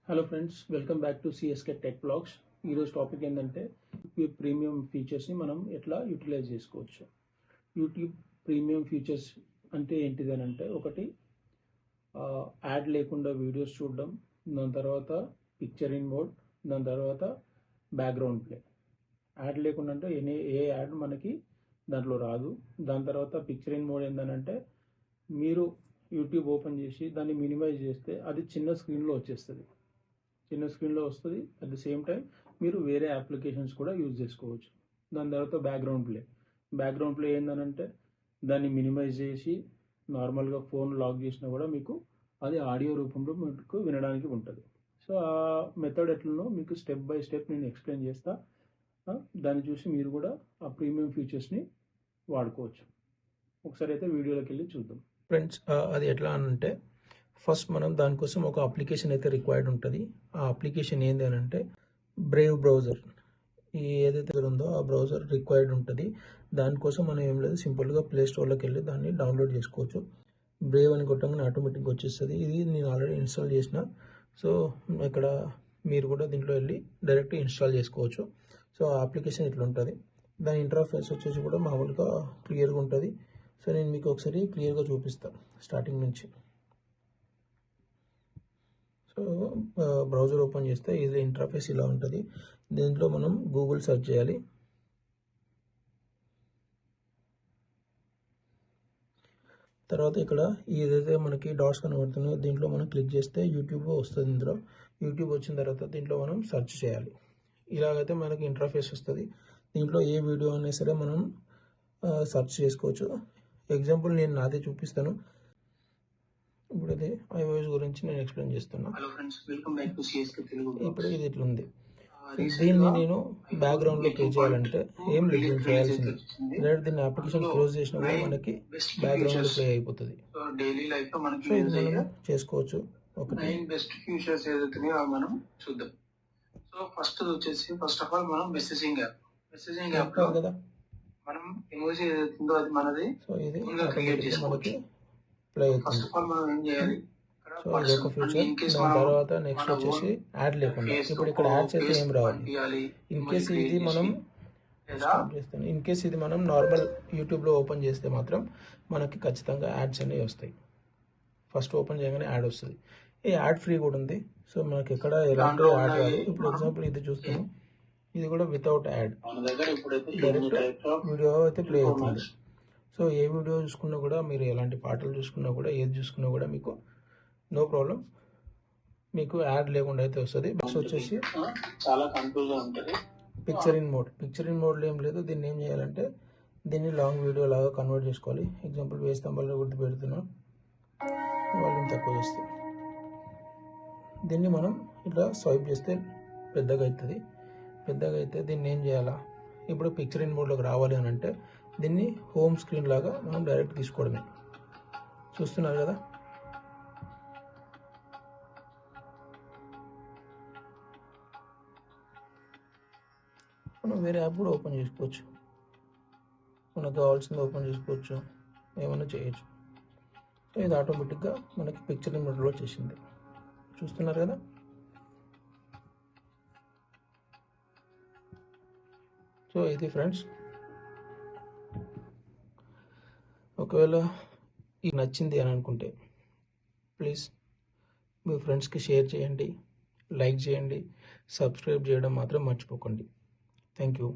Hello friends, welcome back to CSK tech blogs. ఈరోజు topic ఏంటంటే YouTube premium ఫీచర్స్ని మనం ఎట్లా యూటిలైజ్ చేసుకోవచ్చు. యూట్యూబ్ ప్రీమియం ఫీచర్స్ అంటే ఏంటిది అని అంటే, ఒకటి యాడ్ లేకుండా వీడియోస్ చూడడం, దాని తర్వాత పిక్చర్ ఇన్ మోడ్, దాని తర్వాత బ్యాక్గ్రౌండ్ ప్లే. యాడ్ లేకుండా అంటే ఏ యాడ్ మనకి దాంట్లో రాదు. దాని తర్వాత పిక్చర్ ఇన్ మోడ్ ఏంటంటే, మీరు యూట్యూబ్ ఓపెన్ చేసి దాన్ని మినిమైజ్ చేస్తే అది చిన్న స్క్రీన్లో వస్తుంది. అట్ ది సేమ్ టైం మీరు వేరే అప్లికేషన్స్ కూడా యూజ్ చేసుకోవచ్చు. దాని తర్వాత బ్యాక్గ్రౌండ్ ప్లే ఏంటంటే, దాన్ని మినిమైజ్ చేసి నార్మల్గా ఫోన్ లాక్ చేసినా కూడా మీకు అది ఆడియో రూపంలో మీకు వినడానికి ఉంటుంది. సో ఆ మెథడ్ ఎట్లనో మీకు స్టెప్ బై స్టెప్ నేను ఎక్స్ప్లెయిన్ చేస్తా. దాన్ని చూసి మీరు కూడా ఆ ప్రీమియం ఫీచర్స్ని వాడుకోవచ్చు. ఒకసారి అయితే వీడియోలోకి వెళ్ళి చూద్దాం ఫ్రెండ్స్. అది ఎట్లా అంటే, ఫస్ట్ మనం దానికోసం ఒక అప్లికేషన్ అయితే రిక్వైర్డ్ ఉంటుంది. ఆ అప్లికేషన్ ఏంటి అని అంటే బ్రేవ్ బ్రౌజర్. ఈ ఏదైతే ఉందో ఆ బ్రౌజర్ రిక్వైర్డ్ ఉంటుంది. దానికోసం మనం ఏం లేదు, సింపుల్గా ప్లే స్టోర్లోకి వెళ్ళి దాన్ని డౌన్లోడ్ చేసుకోవచ్చు. బ్రేవ్ అని కొట్టగానే ఆటోమేటిక్గా వచ్చేస్తుంది. ఇది నేను ఆల్రెడీ ఇన్స్టాల్ చేసిన. సో ఇక్కడ మీరు కూడా దీంట్లో వెళ్ళి డైరెక్ట్ ఇన్స్టాల్ చేసుకోవచ్చు. సో ఆ అప్లికేషన్ ఇట్లా ఉంటుంది. దాని ఇంటర్ఫేస్ వచ్చేసి కూడా మామూలుగా క్లియర్గా ఉంటుంది. సో నేను మీకు ఒకసారి క్లియర్గా చూపిస్తాను స్టార్టింగ్ నుంచి. సో బ్రౌజర్ ఓపెన్ చేస్తే ఇది ఇంటర్ఫేస్ ఇలా ఉంటుంది. దీంట్లో మనం గూగుల్ సెర్చ్ చేయాలి. తర్వాత ఇక్కడ ఏదైతే మనకి డాట్స్ కనబడుతున్నాయో దీంట్లో మనం క్లిక్ చేస్తే యూట్యూబ్ వస్తుంది. ఇందులో యూట్యూబ్ వచ్చిన తర్వాత దీంట్లో మనం సెర్చ్ చేయాలి. ఇలాగైతే మనకి ఇంటర్ఫేస్ వస్తుంది. దీంట్లో ఏ వీడియో అయినా సరే మనం సెర్చ్ చేసుకోవచ్చు. ఎగ్జాంపుల్ నేను నాదే చూపిస్తాను. ఇప్పుడు ఇది iOS గురించి నేను ఎక్స్ప్లెయిన్ చేస్తున్నా. ఇప్పుడు ఇది ఇట్లా ఉంది. దీన్ని నేను బ్యాక్గ్రౌండ్లో ప్లే చేయాలంటే ఏం లేదు, చేయాల్సింది డైరెక్ట్ దీన్ని అప్లికేషన్ క్లోజ్ చేసినా కూడా మనకి బ్యాక్గ్రౌండ్లో ప్లే అయిపోతుంది. సో ఇది మనం చేసుకోవచ్చు. ఒకటి బెస్ట్ ఫీచర్స్ ఏదైతున్నాయో మనం చూద్దాం. సో ఫస్ట్ ఆఫ్ ఆల్ మనం మెసేజింగ్ యాప్ కదా మనం ఎమోజీ ఏదైతుందో అది మనది. సో ఇది మనకి ప్లే అవుతుంది. సో ఇది ఒక ఫీచర్. దాని తర్వాత నెక్స్ట్ వచ్చేసి యాడ్ లేకుండా. ఇప్పుడు ఇక్కడ యాడ్స్ అయితే ఏం రావాలి. ఇన్ కేస్ ఇది మనం చేస్తాను. ఇన్ కేస్ ఇది మనం నార్మల్ యూట్యూబ్లో ఓపెన్ చేస్తే మాత్రం మనకి ఖచ్చితంగా యాడ్స్ అనేవి వస్తాయి. ఫస్ట్ ఓపెన్ చేయగానే యాడ్ వస్తుంది. ఈ యాడ్ ఫ్రీ కూడా ఉంది. సో మనకి ఎక్కడ ఎలాంటి యాడ్ రాదు. ఇప్పుడు ఎగ్జాంపుల్ ఇది చూస్తాము. ఇది కూడా వితౌట్ యాడ్, డైరెక్ట్ వీడియో అయితే ప్లే అవుతుంది. సో ఏ వీడియో చూసుకున్నా కూడా, మీరు ఎలాంటి పాటలు చూసుకున్నా కూడా, ఏది చూసుకున్నా కూడా మీకు నో ప్రాబ్లం, మీకు యాడ్ లేకుండా అయితే వస్తుంది. నెక్స్ట్ వచ్చేసి చాలా కన్ఫ్యూజ్గా ఉంటుంది పిక్చర్ ఇన్ మోడ్లో ఏం లేదు. దీన్ని ఏం చేయాలంటే దీన్ని లాంగ్ వీడియో లాగా కన్వర్ట్ చేసుకోవాలి. ఎగ్జాంపుల్ వేసి స్తంభాల్లో గుర్తు పెడుతున్నాం, వాల్యూమ్ తక్కువ చేస్తే దీన్ని మనం ఇట్లా స్వైప్ చేస్తే పెద్దగా అయితే దీన్ని ఏం చేయాలా, ఇప్పుడు పిక్చర్ ఇన్ మోడ్లోకి రావాలి అని అంటే దీన్ని హోమ్ స్క్రీన్ లాగా మనం డైరెక్ట్ తీసుకోవడమే. చూస్తున్నారు కదా. మనం వేరే యాప్ కూడా ఓపెన్ చేసుకోవచ్చు. మనకు కావాల్సింది ఓపెన్ చేసుకోవచ్చు, ఏమైనా చేయొచ్చు. సో ఇది ఆటోమేటిక్గా మనకి పిక్చర్ ఇన్ మోడ్లో వచ్చేసింది. చూస్తున్నారు కదా. సో ఇది ఫ్రెండ్స్, ఒకవేళ ఇది నచ్చింది అని అనుకుంటే ప్లీజ్ మీ ఫ్రెండ్స్కి షేర్ చేయండి, లైక్ చేయండి, సబ్స్క్రైబ్ చేయడం మాత్రం మర్చిపోకండి. Thank you.